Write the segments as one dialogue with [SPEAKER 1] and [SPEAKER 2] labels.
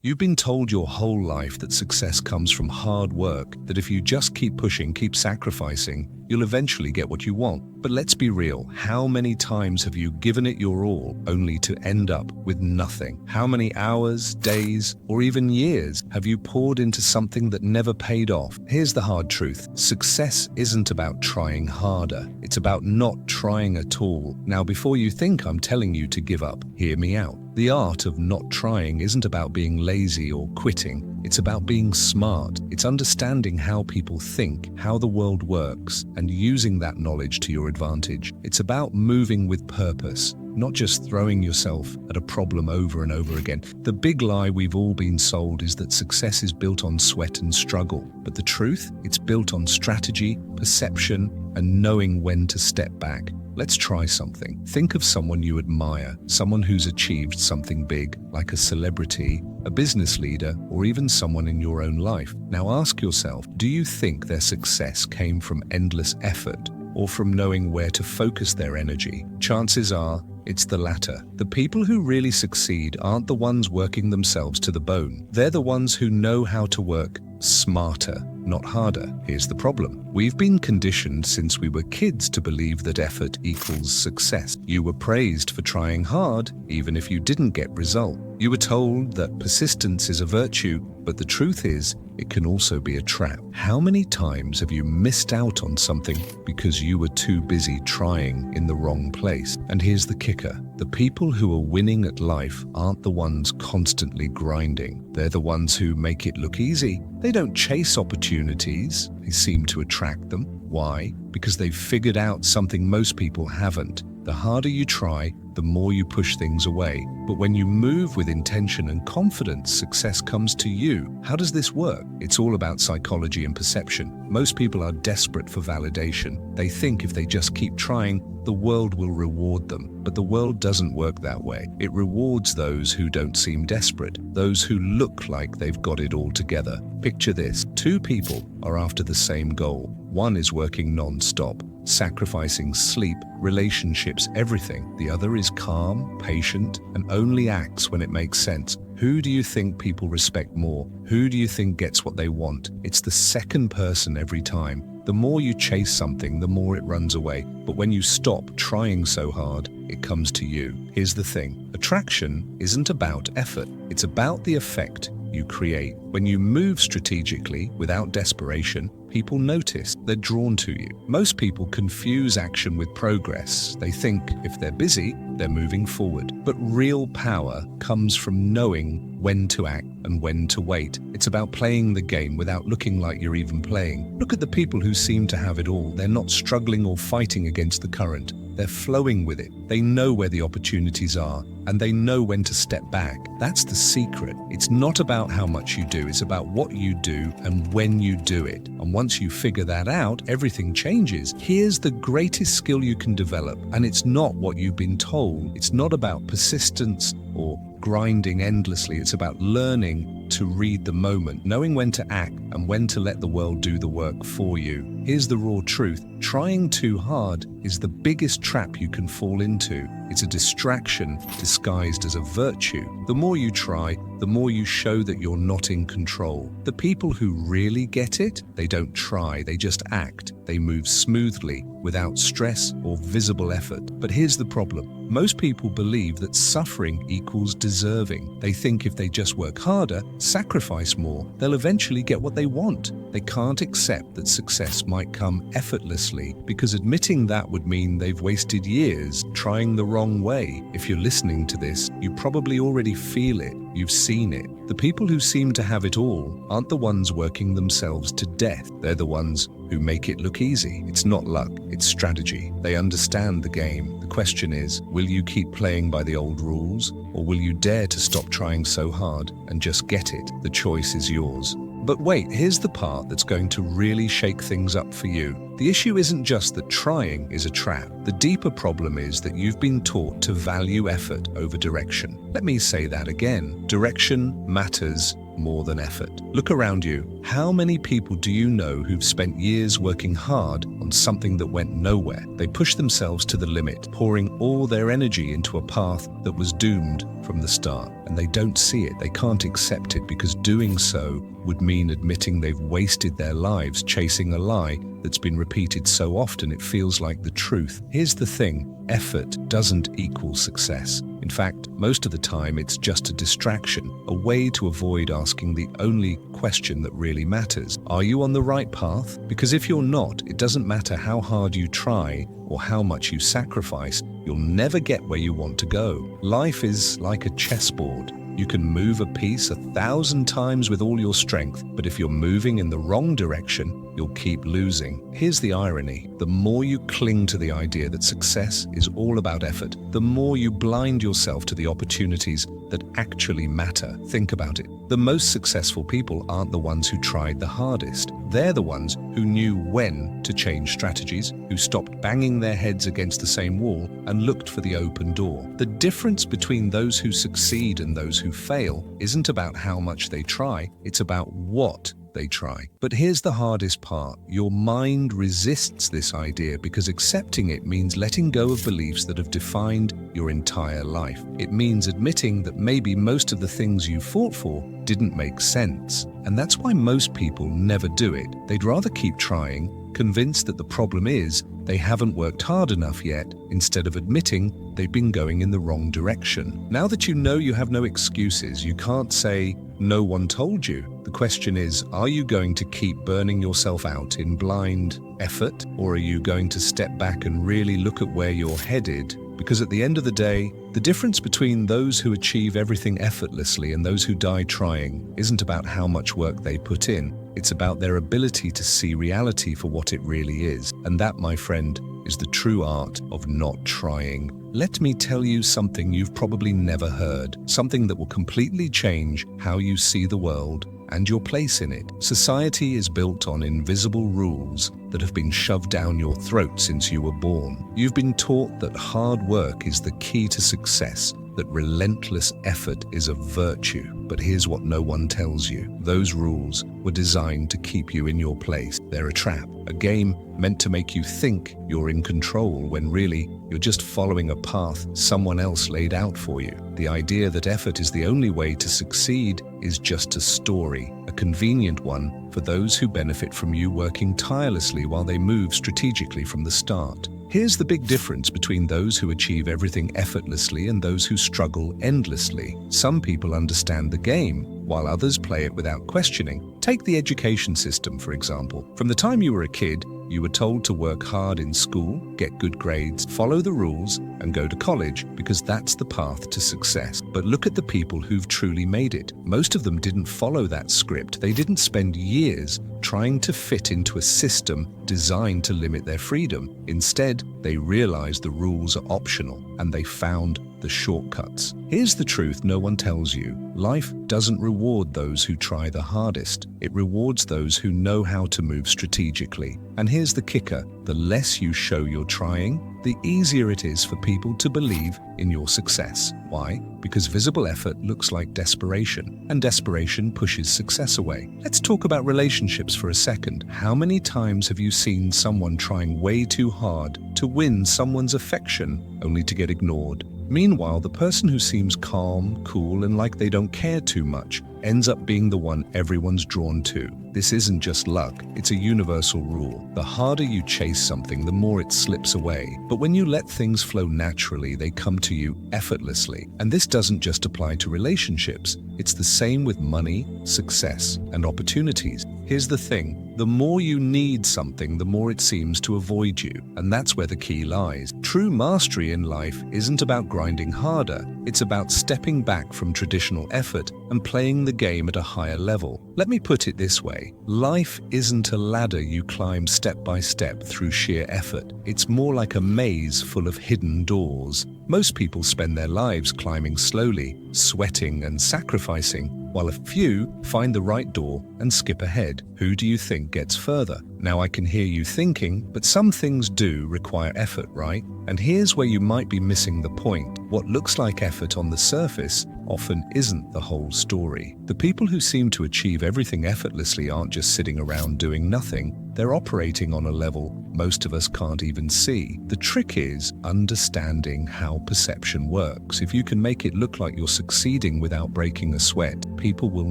[SPEAKER 1] You've been told your whole life that success comes from hard work, that if you just keep pushing, keep sacrificing, you'll eventually get what you want. But let's be real, how many times have you given it your all only to end up with nothing? How many hours, days, or even years have you poured into something that never paid off? Here's the hard truth. Success isn't about trying harder. It's about not trying at all. Now, before you think I'm telling you to give up, hear me out. The art of not trying isn't about being lazy or quitting. It's about being smart. It's understanding how people think, how the world works, and using that knowledge to your advantage. It's about moving with purpose, not just throwing yourself at a problem over and over again. The big lie we've all been sold is that success is built on sweat and struggle. But the truth, it's built on strategy, perception, and knowing when to step back. Let's try something. Think of someone you admire, someone who's achieved something big, like a celebrity, a business leader, or even someone in your own life. Now ask yourself, do you think their success came from endless effort or from knowing where to focus their energy? Chances are, it's the latter. The people who really succeed aren't the ones working themselves to the bone. They're the ones who know how to work smarter, not harder. Here's the problem. We've been conditioned since we were kids to believe that effort equals success. You were praised for trying hard, even if you didn't get result. You were told that persistence is a virtue, but the truth is, it can also be a trap. How many times have you missed out on something because you were too busy trying in the wrong place? And here's the kicker. The people who are winning at life aren't the ones constantly grinding. They're the ones who make it look easy. They don't chase opportunities. They seem to attract them. Why? Because they've figured out something most people haven't. The harder you try, the more you push things away. But when you move with intention and confidence, success comes to you. How does this work? It's all about psychology and perception. Most people are desperate for validation. They think if they just keep trying, the world will reward them. But the world doesn't work that way. It rewards those who don't seem desperate, those who look like they've got it all together. Picture this. Two people are after the same goal. One is working non-stop, sacrificing sleep, relationships, everything. The other is calm, patient, and only acts when it makes sense. Who do you think people respect more? Who do you think gets what they want? It's the second person every time. The more you chase something, the more it runs away. But when you stop trying so hard, it comes to you. Here's the thing. Attraction isn't about effort. It's about the effect you create. When you move strategically, without desperation, people notice. They're drawn to you. Most people confuse action with progress. They think if they're busy, they're moving forward. But real power comes from knowing when to act and when to wait. It's about playing the game without looking like you're even playing. Look at the people who seem to have it all. They're not struggling or fighting against the current. They're flowing with it. They know where the opportunities are, and they know when to step back. That's the secret. It's not about how much you do, it's about what you do and when you do it. And once you figure that out, everything changes. Here's the greatest skill you can develop, and it's not what you've been told. It's not about persistence or grinding endlessly. It's about learning to read the moment, knowing when to act and when to let the world do the work for you. Here's the raw truth. Trying too hard is the biggest trap you can fall into. It's a distraction disguised as a virtue. The more you try, the more you show that you're not in control. The people who really get it, they don't try, they just act. They move smoothly, without stress or visible effort. But here's the problem. Most people believe that suffering equals deserving. They think if they just work harder, sacrifice more, they'll eventually get what they want. They can't accept that success might come effortlessly, because admitting that would mean they've wasted years trying the wrong way. If you're listening to this, you probably already feel it. You've seen it. The people who seem to have it all aren't the ones working themselves to death. They're the ones who make it look easy. It's not luck, it's strategy. They understand the game. The question is, will you keep playing by the old rules, or will you dare to stop trying so hard and just get it? The choice is yours. But wait, here's the part that's going to really shake things up for you. The issue isn't just that trying is a trap. The deeper problem is that you've been taught to value effort over direction. Let me say that again. Direction matters more than effort. Look around you. How many people do you know who've spent years working hard on something that went nowhere? They pushed themselves to the limit, pouring all their energy into a path that was doomed from the start. And they don't see it, they can't accept it, because doing so would mean admitting they've wasted their lives chasing a lie that's been repeated so often it feels like the truth. Here's the thing, effort doesn't equal success. In fact, most of the time it's just a distraction, a way to avoid asking the only question that really matters. Are you on the right path? Because if you're not, it doesn't matter how hard you try or how much you sacrifice, you'll never get where you want to go. Life is like a chessboard. You can move a piece 1,000 times with all your strength, but if you're moving in the wrong direction, you'll keep losing. Here's the irony. The more you cling to the idea that success is all about effort, the more you blind yourself to the opportunities that actually matter. Think about it. The most successful people aren't the ones who tried the hardest. They're the ones who knew when to change strategies, who stopped banging their heads against the same wall and looked for the open door. The difference between those who succeed and those who fail isn't about how much they try, it's about what they try. But here's the hardest part. Your mind resists this idea because accepting it means letting go of beliefs that have defined your entire life. It means admitting that maybe most of the things you fought for didn't make sense. And that's why most people never do it. They'd rather keep trying, convinced that the problem is they haven't worked hard enough yet, instead of admitting they've been going in the wrong direction. Now that you know you have no excuses, you can't say, "No one told you." The question is, are you going to keep burning yourself out in blind effort, or are you going to step back and really look at where you're headed? Because at the end of the day, the difference between those who achieve everything effortlessly and those who die trying isn't about how much work they put in. It's about their ability to see reality for what it really is. And that, my friend, is the true art of not trying. Let me tell you something you've probably never heard, something that will completely change how you see the world and your place in it. Society is built on invisible rules that have been shoved down your throat since you were born. You've been taught that hard work is the key to success, that relentless effort is a virtue. But here's what no one tells you. Those rules were designed to keep you in your place. They're a trap, a game meant to make you think you're in control when really you're just following a path someone else laid out for you. The idea that effort is the only way to succeed is just a story, a convenient one for those who benefit from you working tirelessly while they move strategically from the start. Here's the big difference between those who achieve everything effortlessly and those who struggle endlessly. Some people understand the game, while others play it without questioning. Take the education system, for example. From the time you were a kid, you were told to work hard in school, get good grades, follow the rules, and go to college, because that's the path to success. But look at the people who've truly made it. Most of them didn't follow that script. They didn't spend years trying to fit into a system designed to limit their freedom. Instead, they realized the rules are optional, and they found the shortcuts. Here's the truth no one tells you. Life doesn't reward those who try the hardest. It rewards those who know how to move strategically. And here's the kicker. The less you show you're trying, the easier it is for people to believe in your success. Why? Because visible effort looks like desperation, and desperation pushes success away. Let's talk about relationships for a second. How many times have you seen someone trying way too hard to win someone's affection only to get ignored? Meanwhile, the person who seems calm, cool, and like they don't care too much ends up being the one everyone's drawn to. This isn't just luck, it's a universal rule. The harder you chase something, the more it slips away. But when you let things flow naturally, they come to you effortlessly. And this doesn't just apply to relationships. It's the same with money, success, and opportunities. Here's the thing. The more you need something, the more it seems to avoid you. And that's where the key lies. True mastery in life isn't about grinding harder. It's about stepping back from traditional effort and playing the game at a higher level. Let me put it this way. Life isn't a ladder you climb step by step through sheer effort. It's more like a maze full of hidden doors. Most people spend their lives climbing slowly, sweating and sacrificing, while a few find the right door and skip ahead. Who do you think gets further? Now I can hear you thinking, but some things do require effort, right? And here's where you might be missing the point. What looks like effort on the surface often isn't the whole story. The people who seem to achieve everything effortlessly aren't just sitting around doing nothing. They're operating on a level most of us can't even see. The trick is understanding how perception works. If you can make it look like you're succeeding without breaking a sweat, people will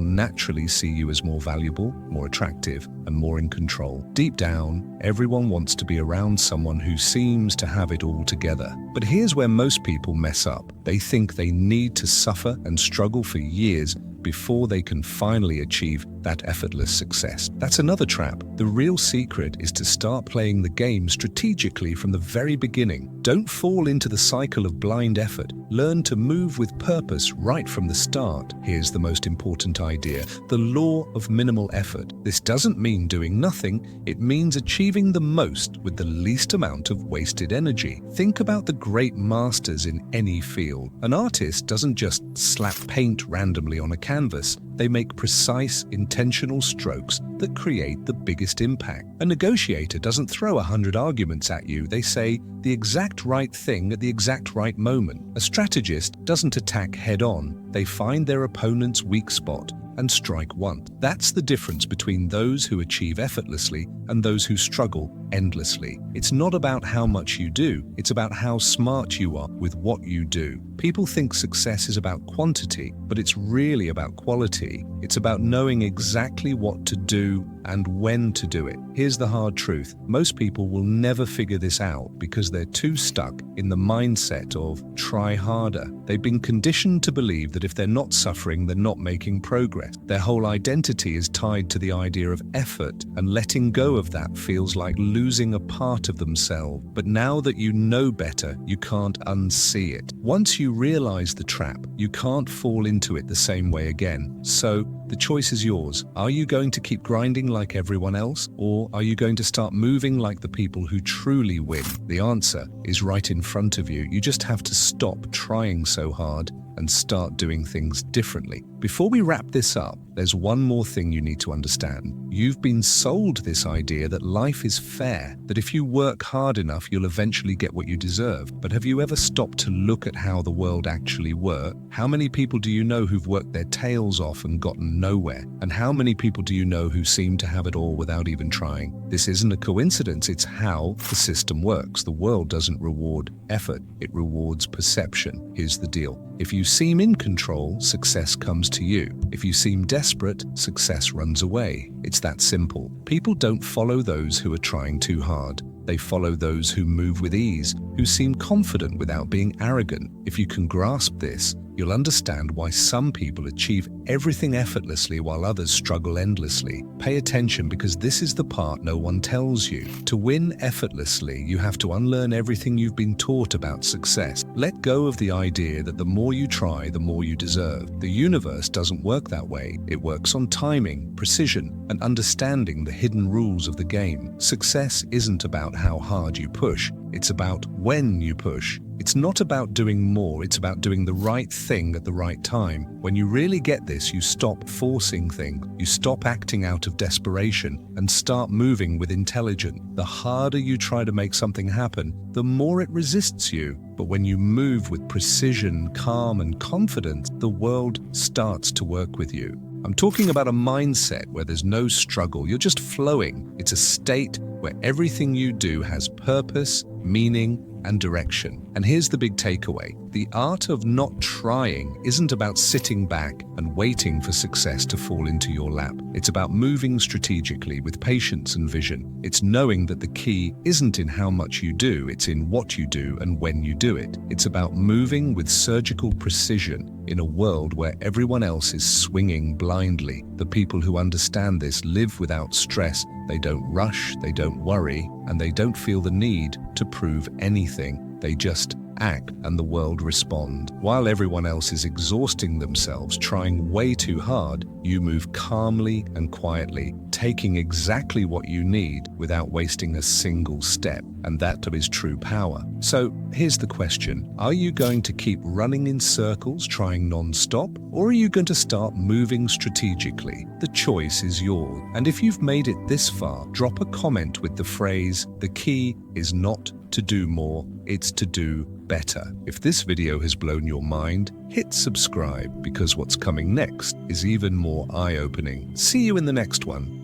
[SPEAKER 1] naturally see you as more valuable, more attractive, and more in control. Deep down, everyone wants to be around someone who seems to have it all together. But here's where most people mess up. They think they need to suffer and struggle for years before they can finally achieve that effortless success. That's another trap. The real secret is to start playing the game strategically from the very beginning. Don't fall into the cycle of blind effort. Learn to move with purpose right from the start. Here's the most important idea: the law of minimal effort. This doesn't mean doing nothing. It means achieving the most with the least amount of wasted energy. Think about the great masters in any field. An artist doesn't just slap paint randomly on a canvas. They make precise, intentional strokes that create the biggest impact. A negotiator doesn't throw 100 arguments at you. They say the exact right thing at the exact right moment. A strategist doesn't attack head-on. They find their opponent's weak spot and strike once. That's the difference between those who achieve effortlessly and those who struggle endlessly. It's not about how much you do, it's about how smart you are with what you do. People think success is about quantity, but it's really about quality. It's about knowing exactly what to do and when to do it. Here's the hard truth. Most people will never figure this out because they're too stuck in the mindset of try harder. They've been conditioned to believe that if they're not suffering, they're not making progress. Their whole identity is tied to the idea of effort, and letting go of that feels like losing a part of themselves. But now that you know better, you can't unsee it. Once you realize the trap, you can't fall into it the same way again. So the choice is yours. Are you going to keep grinding like everyone else, or are you going to start moving like the people who truly win? The answer is right in front of you. You just have to stop trying so hard and start doing things differently. Before we wrap this up, there's one more thing you need to understand. You've been sold this idea that life is fair, that if you work hard enough, you'll eventually get what you deserve. But have you ever stopped to look at how the world actually works? How many people do you know who've worked their tails off and gotten nowhere? And how many people do you know who seem to have it all without even trying? This isn't a coincidence, it's how the system works. The world doesn't reward effort, it rewards perception. Here's the deal. If you seem in control, success comes to you. If you seem desperate, success runs away. It's that simple. People don't follow those who are trying too hard. They follow those who move with ease, who seem confident without being arrogant. If you can grasp this, you'll understand why some people achieve everything effortlessly while others struggle endlessly. Pay attention, because this is the part no one tells you. To win effortlessly, you have to unlearn everything you've been taught about success. Let go of the idea that the more you try, the more you deserve. The universe doesn't work that way. It works on timing, precision, and understanding the hidden rules of the game. Success isn't about how hard you push. It's about when you push. It's not about doing more, it's about doing the right thing at the right time. When you really get this, you stop forcing things, you stop acting out of desperation, and start moving with intelligence. The harder you try to make something happen, the more it resists you. But when you move with precision, calm, and confidence, the world starts to work with you. I'm talking about a mindset where there's no struggle, you're just flowing. It's a state where everything you do has purpose, meaning, and direction. And here's the big takeaway. The art of not trying isn't about sitting back and waiting for success to fall into your lap. It's about moving strategically with patience and vision. It's knowing that the key isn't in how much you do, it's in what you do and when you do it. It's about moving with surgical precision in a world where everyone else is swinging blindly. The people who understand this live without stress. They don't rush, they don't worry, and they don't feel the need to prove anything. They just act and the world respond. While everyone else is exhausting themselves, trying way too hard, you move calmly and quietly, taking exactly what you need without wasting a single step. And that is true power. So here's the question. Are you going to keep running in circles, trying non-stop? Or are you going to start moving strategically? The choice is yours. And if you've made it this far, drop a comment with the phrase, "The key is not to do more, it's to do better." If this video has blown your mind, hit subscribe because what's coming next is even more eye-opening. See you in the next one.